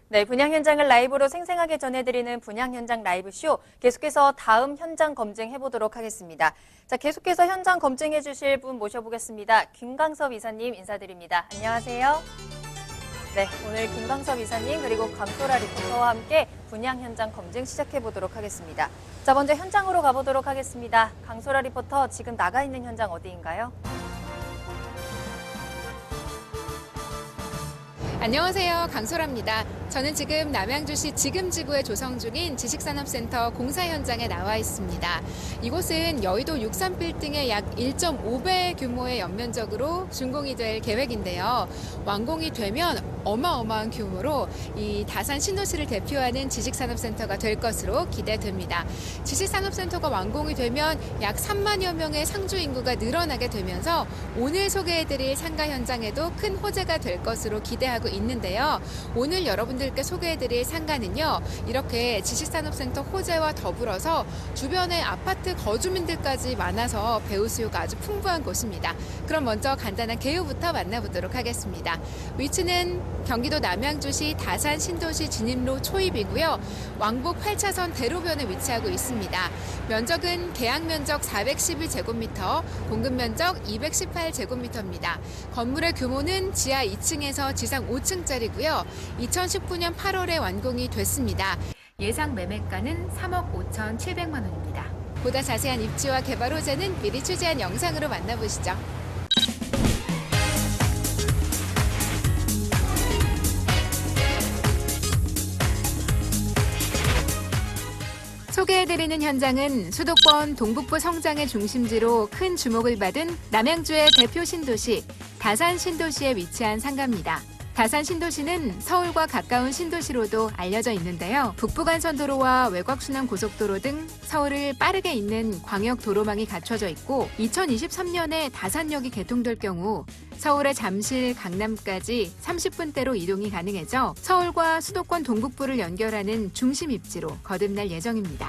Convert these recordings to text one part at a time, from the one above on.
네, 분양 현장을 라이브로 생생하게 전해드리는 분양 현장 라이브 쇼. 계속해서 다음 현장 검증해 보도록 하겠습니다. 자, 계속해서 현장 검증해 주실 분 모셔보겠습니다. 김광섭 이사님 인사드립니다. 안녕하세요. 네, 오늘 김광섭 이사님 그리고 강소라 리포터와 함께 분양 현장 검증 시작해 보도록 하겠습니다. 자, 먼저 현장으로 가보도록 하겠습니다. 강소라 리포터, 지금 나가 있는 현장 어디인가요? 안녕하세요. 강소라입니다. 저는 지금 남양주시 지금지구에 조성 중인 지식산업센터 공사 현장에 나와 있습니다. 이곳은 여의도 63빌딩의 약 1.5배 규모의 연면적으로 준공이 될 계획인데요. 완공이 되면 어마어마한 규모로 이 다산 신도시를 대표하는 지식산업센터가 될 것으로 기대됩니다. 지식산업센터가 완공이 되면 약 3만여 명의 상주 인구가 늘어나게 되면서 오늘 소개해드릴 상가 현장에도 큰 호재가 될 것으로 기대하고 있는데요. 오늘 여러분들께 소개해드릴 상가는요, 이렇게 지식산업센터 호재와 더불어서 주변에 아파트 거주민들까지 많아서 배우 수요가 아주 풍부한 곳입니다. 그럼 먼저 간단한 개요부터 만나보도록 하겠습니다. 위치는 경기도 남양주시 다산 신도시 진입로 초입이고요. 왕복 8차선 대로변에 위치하고 있습니다. 면적은 계약 면적 412제곱미터, 공급 면적 218제곱미터입니다. 건물의 규모는 지하 2층에서 지상 5층짜리고요. 2019년 8월에 완공이 됐습니다. 예상 매매가는 3억 5,700만 원입니다. 보다 자세한 입지와 개발 호재는 미리 취재한 영상으로 만나보시죠. 소개해드리는 현장은 수도권 동북부 성장의 중심지로 큰 주목을 받은 남양주의 대표 신도시, 다산 신도시에 위치한 상가입니다. 다산 신도시는 서울과 가까운 신도시로도 알려져 있는데요. 북부간선도로와 외곽순환고속도로 등 서울을 빠르게 잇는 광역 도로망이 갖춰져 있고 2023년에 다산역이 개통될 경우 서울의 잠실, 강남까지 30분대로 이동이 가능해져 서울과 수도권 동북부를 연결하는 중심 입지로 거듭날 예정입니다.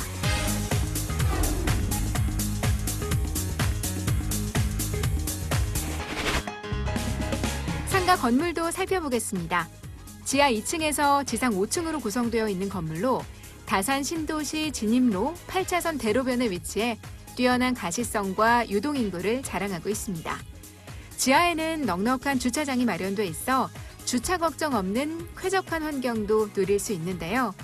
상가 건물도 살펴보겠습니다. 지하 2층에서 지상 5층으로 구성되어 있는 건물로 다산 신도시 진입로 8차선 대로변에 위치해 뛰어난 가시성과 유동인구를 자랑하고 있습니다. 지하에는 넉넉한 주차장이 마련돼 있어 주차 걱정 없는 쾌적한 환경도 누릴 수 있는데요.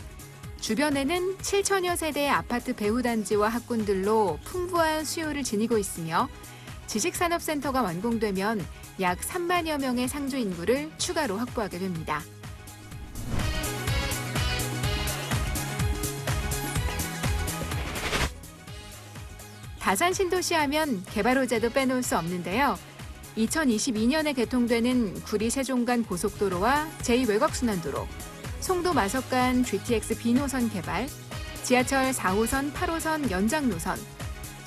주변에는 7천여 세대의 아파트 배후단지와 학군들로 풍부한 수요를 지니고 있으며 지식산업센터가 완공되면 약 3만여 명의 상주 인구를 추가로 확보하게 됩니다. 다산 신도시 하면 개발 호재도 빼놓을 수 없는데요. 2022년에 개통되는 구리 세종간 고속도로와 제2외곽순환도로, 송도 마석간 GTX B노선 개발, 지하철 4호선, 8호선 연장 노선,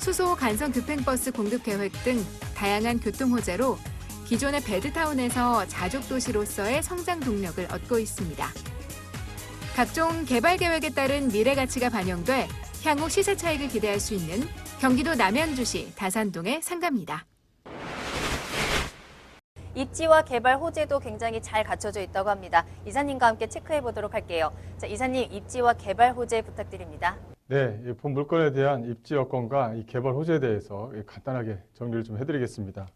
수소 간선 급행버스 공급 계획 등 다양한 교통 호재로 기존의 배드타운에서 자족도시로서의 성장 동력을 얻고 있습니다. 각종 개발 계획에 따른 미래 가치가 반영돼 향후 시세 차익을 기대할 수 있는 경기도 남양주시 다산동의 상가입니다. 입지와 개발 호재도 굉장히 잘 갖춰져 있다고 합니다. 이사님과 함께 체크해 보도록 할게요. 자, 이사님, 입지와 개발 호재 부탁드립니다. 네, 본 물건에 대한 입지 여건과 이 개발 호재에 대해서 간단하게 정리를 좀 해드리겠습니다.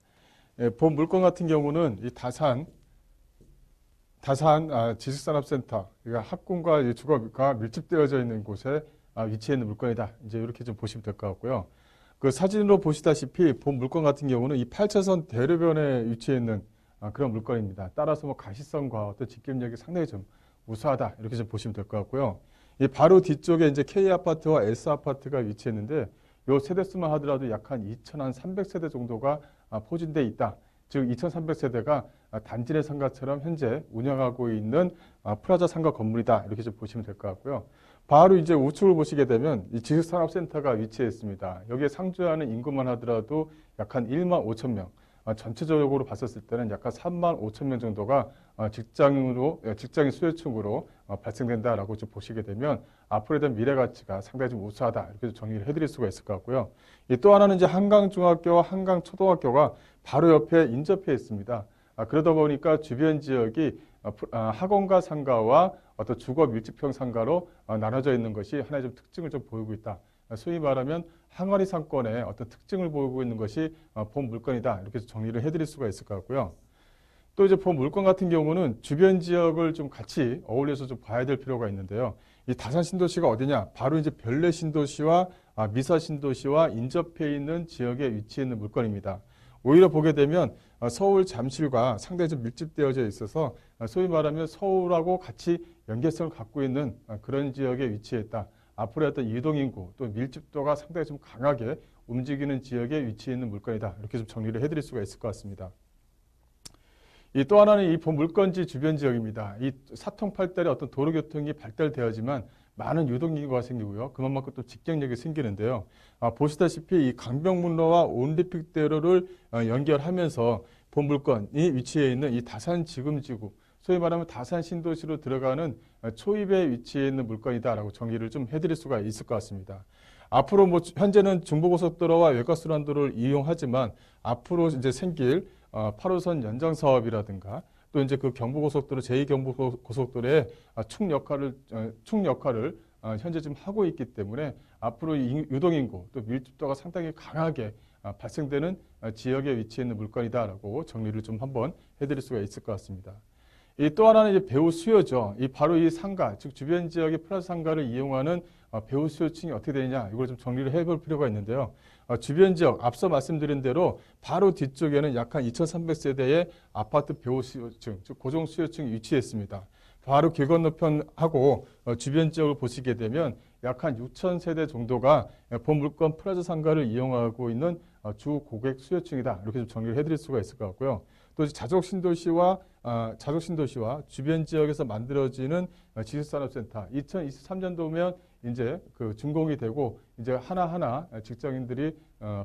본 물건 같은 경우는 이 다산 지식산업센터, 그러니까 학군과 주거가 밀집되어져 있는 곳에 위치해 있는 물건이다. 이제 이렇게 좀 보시면 될 것 같고요. 그 사진으로 보시다시피 본 물건 같은 경우는 이 8차선 대로변에 위치해 있는 그런 물건입니다. 따라서 뭐 가시성과 어떤 직결력이 상당히 좀 우수하다. 이렇게 좀 보시면 될 것 같고요. 이 바로 뒤쪽에 이제 K아파트와 S아파트가 위치했는데 요 세대수만 하더라도 약 한 2,300세대 정도가 포진돼 있다. 즉 2,300세대가 단지 내 상가처럼 현재 운영하고 있는 프라자 상가 건물이다. 이렇게 좀 보시면 될 것 같고요. 바로 이제 우측을 보시게 되면 이 지식산업센터가 위치해 있습니다. 여기에 상주하는 인구만 하더라도 약 한 1만 5천 명. 전체적으로 봤었을 때는 약간 3만 5천 명 정도가 직장인 수요층으로 발생된다라고 좀 보시게 되면 앞으로에 대한 미래 가치가 상당히 좀 우수하다 이렇게 정리를 해드릴 수가 있을 것 같고요. 또 하나는 이제 한강중학교와 한강초등학교가 바로 옆에 인접해 있습니다. 그러다 보니까 주변 지역이 학원과 상가와 어떤 주거 밀집형 상가로 나눠져 있는 것이 하나의 좀 특징을 좀 보이고 있다. 소위 말하면 항아리 상권의 어떤 특징을 보이고 있는 것이 본 물건이다. 이렇게 정리를 해드릴 수가 있을 것 같고요. 또 이제 본 물건 같은 경우는 주변 지역을 좀 같이 어울려서 좀 봐야 될 필요가 있는데요. 이 다산 신도시가 어디냐? 바로 이제 별내 신도시와 미사 신도시와 인접해 있는 지역에 위치해 있는 물건입니다. 오히려 보게 되면 서울 잠실과 상당히 좀 밀집되어져 있어서 소위 말하면 서울하고 같이 연계성을 갖고 있는 그런 지역에 위치해 있다. 앞으로 어떤 이동인구 또 밀집도가 상당히 좀 강하게 움직이는 지역에 위치해 있는 물건이다. 이렇게 좀 정리를 해드릴 수가 있을 것 같습니다. 이 또 하나는 이 본 물건지 주변 지역입니다. 이 사통팔달의 어떤 도로교통이 발달되어지만 많은 유동인구가 생기고요. 그만큼 또 직경력이 생기는데요. 보시다시피 이 강병문로와 올림픽대로를 연결하면서 본 물건이 위치해 있는 이 다산 지금지구, 소위 말하면 다산 신도시로 들어가는 초입에 위치해 있는 물건이다라고 정리를 좀 해드릴 수가 있을 것 같습니다. 앞으로 뭐 현재는 중부고속도로와 외곽순환도로를 이용하지만 앞으로 이제 생길 8호선 연장 사업이라든가 또 이제 그 경부고속도로 제2경부고속도로의 축 역할을 현재 지금 하고 있기 때문에 앞으로 유동인구 또 밀집도가 상당히 강하게 발생되는 지역에 위치해 있는 물건이다라고 정리를 좀 한번 해드릴 수가 있을 것 같습니다. 이 또 하나는 이제 배후 수요죠. 이 바로 이 상가, 즉 주변 지역의 플러스 상가를 이용하는 배후 수요층이 어떻게 되느냐, 이걸 좀 정리를 해볼 필요가 있는데요. 주변 지역, 앞서 말씀드린 대로 바로 뒤쪽에는 약 한 2,300세대의 아파트 배후 수요층, 즉 고정 수요층이 위치했습니다. 바로 길 건너편하고 주변 지역을 보시게 되면 약 한 6,000세대 정도가 본 물건 플라자 상가를 이용하고 있는 주 고객 수요층이다. 이렇게 좀 정리를 해드릴 수가 있을 것 같고요. 또 자족 신도시와 주변 지역에서 만들어지는 지식산업센터 2023년도면 이제 그 준공이 되고 이제 하나하나 직장인들이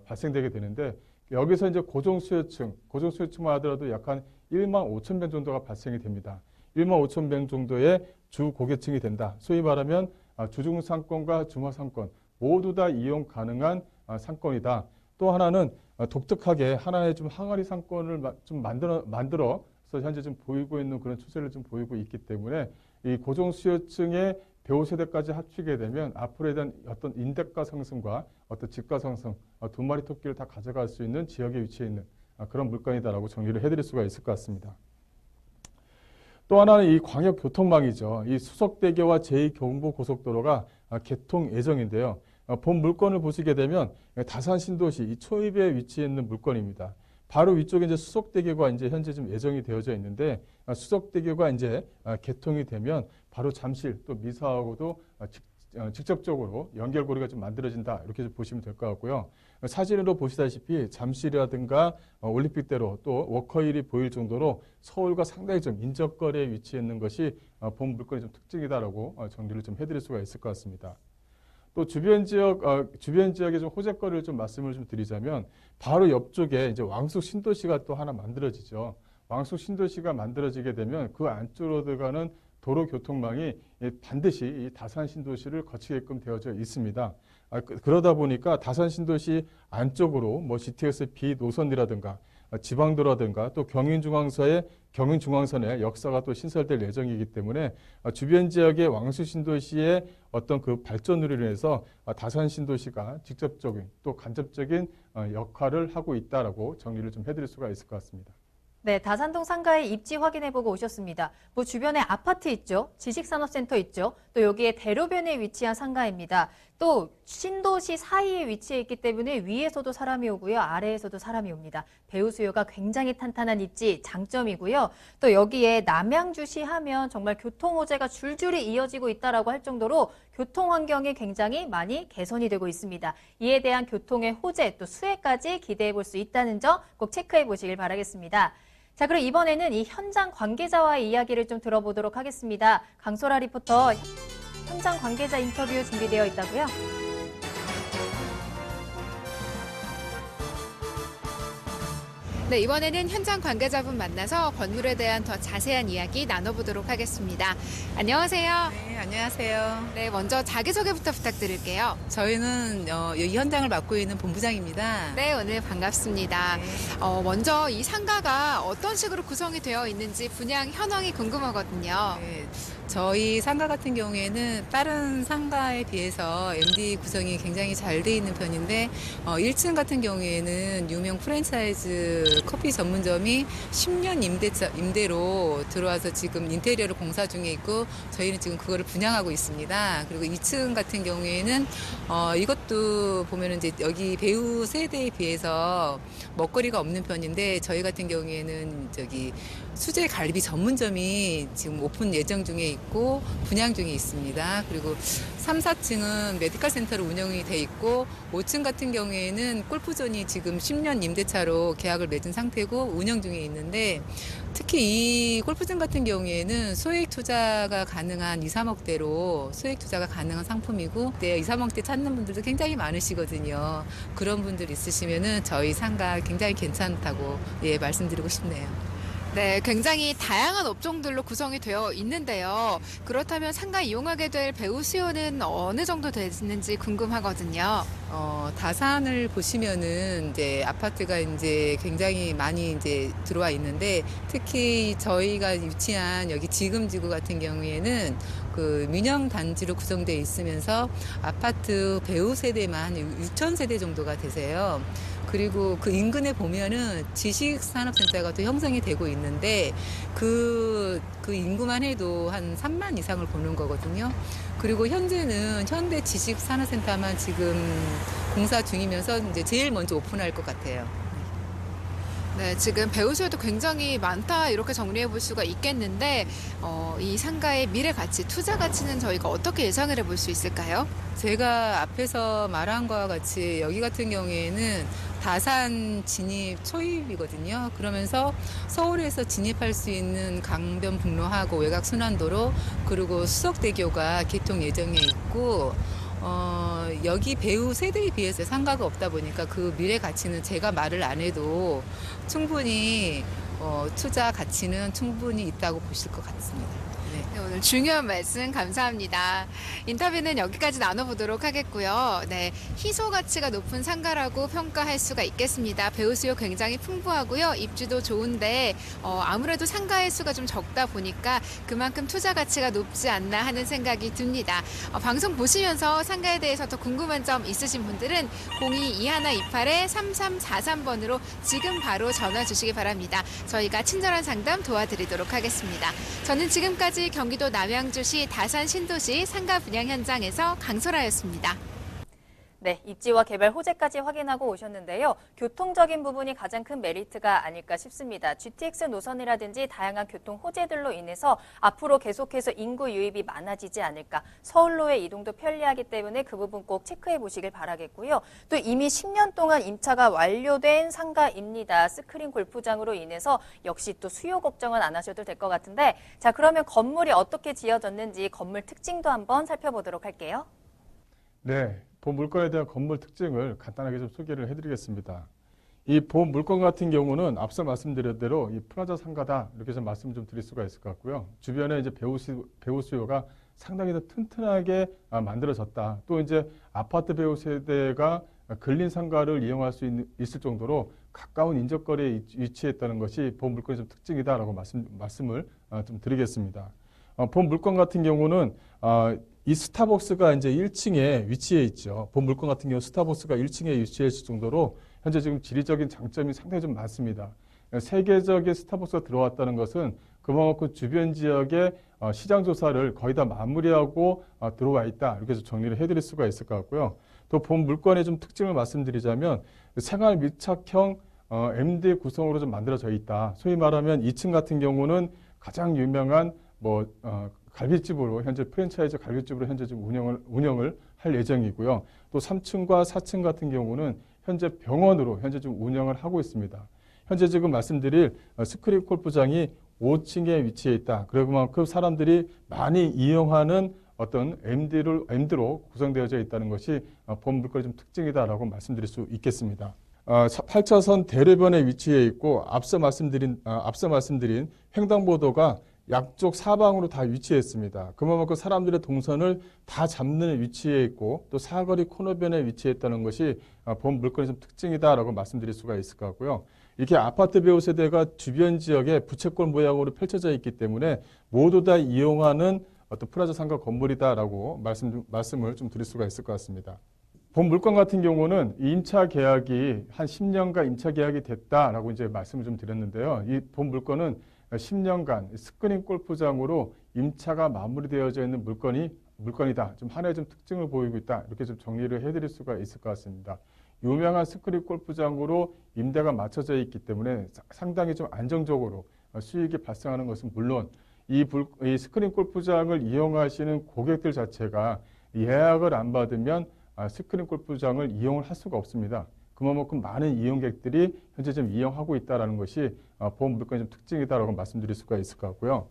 발생되게 되는데 여기서 이제 고정 수요층만 하더라도 약 한 1만 5천 명 정도가 발생이 됩니다. 1만 5천 명 정도의 주 고객층이 된다. 소위 말하면 주중 상권과 주말 상권 모두 다 이용 가능한 상권이다. 또 하나는 독특하게 하나의 좀 항아리 상권을 좀 만들어서 현재 좀 보이고 있는 그런 추세를 좀 보이고 있기 때문에 이 고정 수요층의 배후 세대까지 합치게 되면 앞으로에 대한 어떤 인대가 상승과 어떤 집가 상승, 두 마리 토끼를 다 가져갈 수 있는 지역에 위치해 있는 그런 물건이다라고 정리를 해드릴 수가 있을 것 같습니다. 또 하나는 이 광역교통망이죠. 이 수석대교와 제2경부고속도로가 개통 예정인데요. 본 물건을 보시게 되면 다산 신도시 이 초입에 위치해 있는 물건입니다. 바로 위쪽에 이제 수석대교가 이제 현재 좀 예정이 되어져 있는데 수석대교가 이제 개통이 되면 바로 잠실 또 미사하고도 직접적으로 연결고리가 좀 만들어진다 이렇게 좀 보시면 될 것 같고요. 사진으로 보시다시피 잠실이라든가 올림픽대로 또 워커힐이 보일 정도로 서울과 상당히 좀 인접거리에 위치해 있는 것이 본 물건의 좀 특징이다라고 정리를 좀 해드릴 수가 있을 것 같습니다. 또 주변 지역의 좀 호재거리를 좀 말씀을 좀 드리자면 바로 옆쪽에 이제 왕숙 신도시가 또 하나 만들어지죠. 왕숙 신도시가 만들어지게 되면 그 안쪽으로 들어가는 도로 교통망이 반드시 이 다산 신도시를 거치게끔 되어져 있습니다. 그러다 보니까 다산 신도시 안쪽으로 뭐 GTX B 노선이라든가 지방도라든가 또 경인중앙선의 역사가 또 신설될 예정이기 때문에 주변 지역의 왕숙 신도시의 어떤 그 발전으로 인해서 다산 신도시가 직접적인 또 간접적인 역할을 하고 있다라고 정리를 좀 해드릴 수가 있을 것 같습니다. 네, 다산동 상가의 입지 확인해보고 오셨습니다. 뭐 주변에 아파트 있죠, 지식산업센터 있죠, 또 여기에 대로변에 위치한 상가입니다. 또 신도시 사이에 위치해 있기 때문에 위에서도 사람이 오고요, 아래에서도 사람이 옵니다. 배후 수요가 굉장히 탄탄한 입지 장점이고요. 또 여기에 남양주시 하면 정말 교통 호재가 줄줄이 이어지고 있다라고 할 정도로 교통 환경이 굉장히 많이 개선이 되고 있습니다. 이에 대한 교통의 호재 또 수혜까지 기대해 볼 수 있다는 점 꼭 체크해 보시길 바라겠습니다. 자, 그럼 이번에는 이 현장 관계자와의 이야기를 좀 들어보도록 하겠습니다. 강소라 리포터 현장 관계자 인터뷰 준비되어 있다고요? 네, 이번에는 현장 관계자분 만나서 건물에 대한 더 자세한 이야기 나눠보도록 하겠습니다. 안녕하세요. 네, 안녕하세요. 네, 먼저 자기소개부터 부탁드릴게요. 저희는 이 현장을 맡고 있는 본부장입니다. 네, 오늘 반갑습니다. 네. 먼저 이 상가가 어떤 식으로 구성이 되어 있는지 분양 현황이 궁금하거든요. 네, 저희 상가 같은 경우에는 다른 상가에 비해서 MD 구성이 굉장히 잘 돼 있는 편인데 1층 같은 경우에는 유명 프랜차이즈 커피 전문점이 10년 임대로 들어와서 지금 인테리어를 공사 중에 있고 저희는 지금 그거를 분양하고 있습니다. 그리고 2층 같은 경우에는 이것도 보면은 이제 여기 배우 세대에 비해서 먹거리가 없는 편인데 저희 같은 경우에는 저기 수제 갈비 전문점이 지금 오픈 예정 중에 있고 분양 중에 있습니다. 그리고 3, 4층은 메디컬 센터로 운영이 돼 있고 5층 같은 경우에는 골프존이 지금 10년 임대차로 계약을 맺은 상태고 운영 중에 있는데 특히 이 골프존 같은 경우에는 소액 투자가 가능한 2, 3억대로 소액 투자가 가능한 상품이고 2, 3억대 찾는 분들도 굉장히 많으시거든요. 그런 분들 있으시면은 저희 상가 굉장히 괜찮다고 말씀드리고 싶네요. 네, 굉장히 다양한 업종들로 구성이 되어 있는데요. 그렇다면 상가 이용하게 될 배우 수요는 어느 정도 되는지 궁금하거든요. 다산을 보시면은 이제 아파트가 이제 굉장히 많이 이제 들어와 있는데 특히 저희가 위치한 여기 지금지구 같은 경우에는 그 민영 단지로 구성되어 있으면서 아파트 배우 세대만 6천 세대 정도가 되세요. 그리고 그 인근에 보면은 지식산업센터가 또 형성이 되고 있는데 그 인구만 해도 한 3만 이상을 보는 거거든요. 그리고 현재는 현대 지식산업센터만 지금 공사 중이면서 이제 제일 먼저 오픈할 것 같아요. 네, 지금 배우 수요도 굉장히 많다 이렇게 정리해 볼 수가 있겠는데 이 상가의 미래 가치, 투자 가치는 저희가 어떻게 예상을 해볼 수 있을까요? 제가 앞에서 말한 것과 같이 여기 같은 경우에는 다산 진입 초입이거든요. 그러면서 서울에서 진입할 수 있는 강변북로하고 외곽순환도로 그리고 수석대교가 개통 예정에 있고 여기 배우 세대에 비해서 상가가 없다 보니까 그 미래 가치는 제가 말을 안 해도 충분히 투자 가치는 충분히 있다고 보실 것 같습니다. 네, 오늘 중요한 말씀 감사합니다. 인터뷰는 여기까지 나눠보도록 하겠고요. 네, 희소 가치가 높은 상가라고 평가할 수가 있겠습니다. 배우 수요 굉장히 풍부하고요. 입주도 좋은데 아무래도 상가의 수가 좀 적다 보니까 그만큼 투자 가치가 높지 않나 하는 생각이 듭니다. 방송 보시면서 상가에 대해서 더 궁금한 점 있으신 분들은 02-2128-3343번으로 지금 바로 전화 주시기 바랍니다. 저희가 친절한 상담 도와드리도록 하겠습니다. 저는 지금까지 경기도 남양주시 다산 신도시 상가 분양 현장에서 강소라였습니다. 네, 입지와 개발 호재까지 확인하고 오셨는데요. 교통적인 부분이 가장 큰 메리트가 아닐까 싶습니다. GTX 노선이라든지 다양한 교통 호재들로 인해서 앞으로 계속해서 인구 유입이 많아지지 않을까. 서울로의 이동도 편리하기 때문에 그 부분 꼭 체크해 보시길 바라겠고요. 또 이미 10년 동안 임차가 완료된 상가입니다. 스크린 골프장으로 인해서 역시 또 수요 걱정은 안 하셔도 될 것 같은데, 자, 그러면 건물이 어떻게 지어졌는지 건물 특징도 한번 살펴보도록 할게요. 네, 본 물건에 대한 건물 특징을 간단하게 좀 소개를 해드리겠습니다. 이 본 물건 같은 경우는 앞서 말씀드린 대로 이 프라자 상가다 이렇게 좀 말씀을 좀 드릴 수가 있을 것 같고요. 주변에 이제 배우 수요가 상당히 더 튼튼하게 만들어졌다. 또 이제 아파트 배우 세대가 근린 상가를 이용할 수 있을 정도로 가까운 인접거리에 위치했다는 것이 본 물건의 좀 특징이다라고 말씀을 좀 드리겠습니다. 본 물건 같은 경우는 이 스타벅스가 이제 1층에 위치해 있죠. 본 물건 같은 경우 스타벅스가 1층에 위치해 있을 정도로 현재 지금 지리적인 장점이 상당히 좀 많습니다. 세계적인 스타벅스가 들어왔다는 것은 그만큼 주변 지역의 시장 조사를 거의 다 마무리하고 들어와 있다. 이렇게 정리를 해드릴 수가 있을 것 같고요. 또 본 물건의 좀 특징을 말씀드리자면 생활 밀착형 MD 구성으로 좀 만들어져 있다. 소위 말하면 2층 같은 경우는 가장 유명한 갈비집으로 현재 프랜차이즈 갈비집으로 현재 지금 운영을 할 예정이고요. 또 3층과 4층 같은 경우는 현재 병원으로 현재 지금 운영을 하고 있습니다. 현재 지금 말씀드릴 스크린 골프장이 5층에 위치해 있다. 그만큼 사람들이 많이 이용하는 어떤 MD로 구성되어져 있다는 것이 본 물건의 좀 특징이다라고 말씀드릴 수 있겠습니다. 8차선 대로변에 위치해 있고 앞서 말씀드린 횡단보도가 양쪽 사방으로 다 위치했습니다. 그만큼 사람들의 동선을 다 잡는 위치에 있고 또 사거리 코너변에 위치했다는 것이 본 물건의 좀 특징이다라고 말씀드릴 수가 있을 것 같고요. 이렇게 아파트 배우 세대가 주변 지역에 부채꼴 모양으로 펼쳐져 있기 때문에 모두 다 이용하는 어떤 프라자 상가 건물이다라고 말씀을 좀 드릴 수가 있을 것 같습니다. 본 물건 같은 경우는 이 임차 계약이 한 10년간 임차 계약이 됐다라고 이제 말씀을 좀 드렸는데요. 이 본 물건은 10년간 스크린 골프장으로 임차가 마무리되어져 있는 물건이다. 좀 하나의 좀 특징을 보이고 있다. 이렇게 좀 정리를 해드릴 수가 있을 것 같습니다. 유명한 스크린 골프장으로 임대가 맞춰져 있기 때문에 상당히 좀 안정적으로 수익이 발생하는 것은 물론 이 스크린 골프장을 이용하시는 고객들 자체가 예약을 안 받으면 스크린 골프장을 이용을 할 수가 없습니다. 그만큼 많은 이용객들이 현재 좀 이용하고 있다는 것이 본 물건의 좀 특징이다라고 말씀드릴 수가 있을 것 같고요.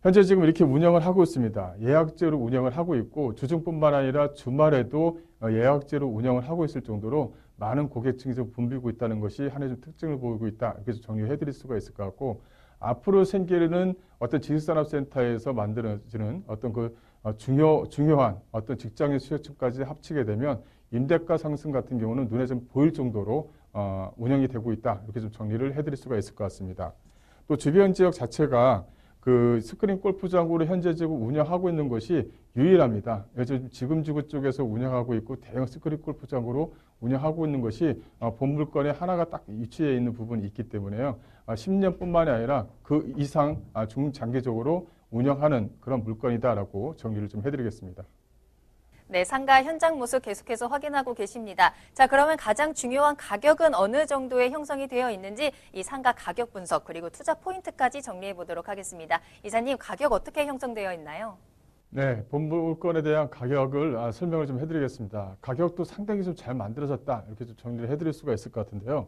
현재 지금 이렇게 운영을 하고 있습니다. 예약제로 운영을 하고 있고 주중뿐만 아니라 주말에도 예약제로 운영을 하고 있을 정도로 많은 고객층이 좀 붐비고 있다는 것이 하나의 좀 특징을 보이고 있다. 이렇게 좀 정리해 드릴 수가 있을 것 같고 앞으로 생기는 어떤 지식산업센터에서 만들어지는 어떤 중요한 어떤 직장인 수요층까지 합치게 되면 임대가 상승 같은 경우는 눈에 좀 보일 정도로 운영이 되고 있다. 이렇게 좀 정리를 해드릴 수가 있을 것 같습니다. 또 주변 지역 자체가 그 스크린 골프장으로 현재 지금 운영하고 있는 것이 유일합니다. 요즘 지금지구 쪽에서 운영하고 있고 대형 스크린 골프장으로 운영하고 있는 것이 본 물건에 하나가 딱 위치해 있는 부분이 있기 때문에요. 10년뿐만이 아니라 그 이상 중장기적으로 운영하는 그런 물건이다라고 정리를 좀 해드리겠습니다. 네, 상가 현장 모습 계속해서 확인하고 계십니다. 자, 그러면 가장 중요한 가격은 어느 정도의 형성이 되어 있는지 이 상가 가격 분석 그리고 투자 포인트까지 정리해 보도록 하겠습니다. 이사님, 가격 어떻게 형성되어 있나요? 네, 본 물건에 대한 가격을 설명을 좀 해드리겠습니다. 가격도 상당히 좀 잘 만들어졌다. 이렇게 좀 정리를 해드릴 수가 있을 것 같은데요.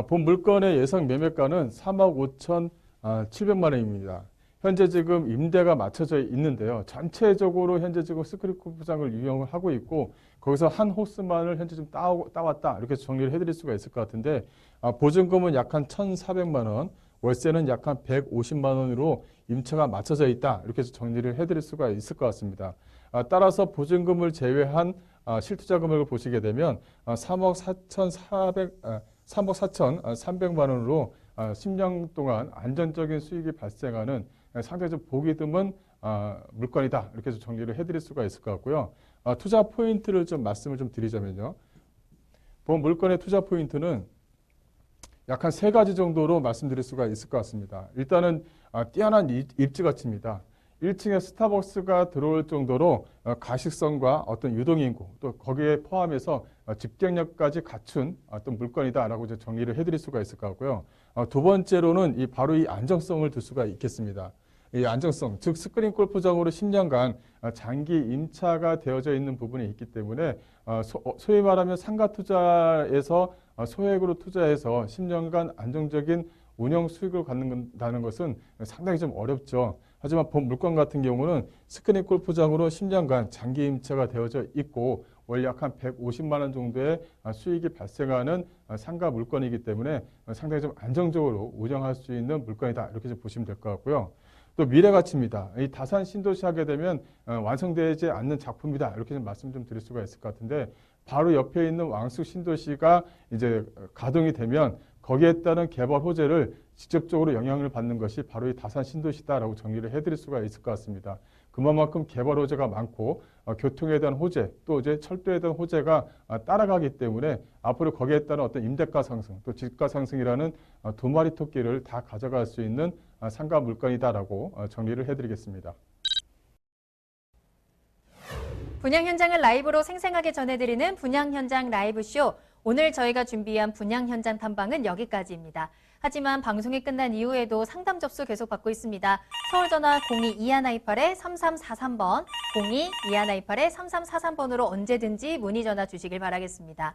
본 물건의 예상 매매가는 35,700만 원입니다. 현재 지금 임대가 맞춰져 있는데요. 전체적으로 현재 지금 스크린 골프장을 이용을 하고 있고 거기서 한 호스만을 현재 좀 따왔다. 이렇게 정리를 해드릴 수가 있을 것 같은데 보증금은 약 한 1,400만 원, 월세는 약 한 150만 원으로 임차가 맞춰져 있다. 이렇게 해서 정리를 해드릴 수가 있을 것 같습니다. 따라서 보증금을 제외한 실투자 금액을 보시게 되면 3억 4,300만 원으로 10년 동안 안정적인 수익이 발생하는 상당히 좀 보기 드문 물건이다. 이렇게 해서 정리를 해드릴 수가 있을 것 같고요. 투자 포인트를 좀 말씀을 좀 드리자면요. 본 물건의 투자 포인트는 약 한 3가지 정도로 말씀드릴 수가 있을 것 같습니다. 일단은 뛰어난 입지 가치입니다. 1층에 스타벅스가 들어올 정도로 가식성과 어떤 유동인구 또 거기에 포함해서 집경력까지 갖춘 어떤 물건이다라고 이제 정리를 해드릴 수가 있을 것 같고요. 두 번째로는 바로 이 안정성을 들 수가 있겠습니다. 이 안정성, 즉 스크린 골프장으로 10년간 장기 임차가 되어져 있는 부분이 있기 때문에 소위 말하면 상가 투자에서 소액으로 투자해서 10년간 안정적인 운영 수익을 갖는다는 것은 상당히 좀 어렵죠. 하지만 본 물건 같은 경우는 스크린 골프장으로 10년간 장기 임차가 되어져 있고 월 약 한 150만 원 정도의 수익이 발생하는 상가 물건이기 때문에 상당히 좀 안정적으로 운영할 수 있는 물건이다. 이렇게 좀 보시면 될 것 같고요. 또 미래 가치입니다. 이 다산 신도시 하게 되면 완성되지 않는 작품이다. 이렇게 좀 말씀 좀 드릴 수가 있을 것 같은데 바로 옆에 있는 왕숙 신도시가 이제 가동이 되면 거기에 따른 개발 호재를 직접적으로 영향을 받는 것이 바로 이 다산 신도시다라고 정리를 해드릴 수가 있을 것 같습니다. 그만큼 개발 호재가 많고 교통에 대한 호재 또 이제 철도에 대한 호재가 따라가기 때문에 앞으로 거기에 따른 어떤 임대가 상승 또 집가 상승이라는 두 마리 토끼를 다 가져갈 수 있는 상가 물건이다라고 정리를 해드리겠습니다. 분양 현장을 라이브로 생생하게 전해드리는 분양 현장 라이브쇼. 오늘 저희가 준비한 분양 현장 탐방은 여기까지입니다. 하지만 방송이 끝난 이후에도 상담 접수 계속 받고 있습니다. 서울전화 02-2128-3343번, 02-2128-3343번으로 언제든지 문의 전화 주시길 바라겠습니다.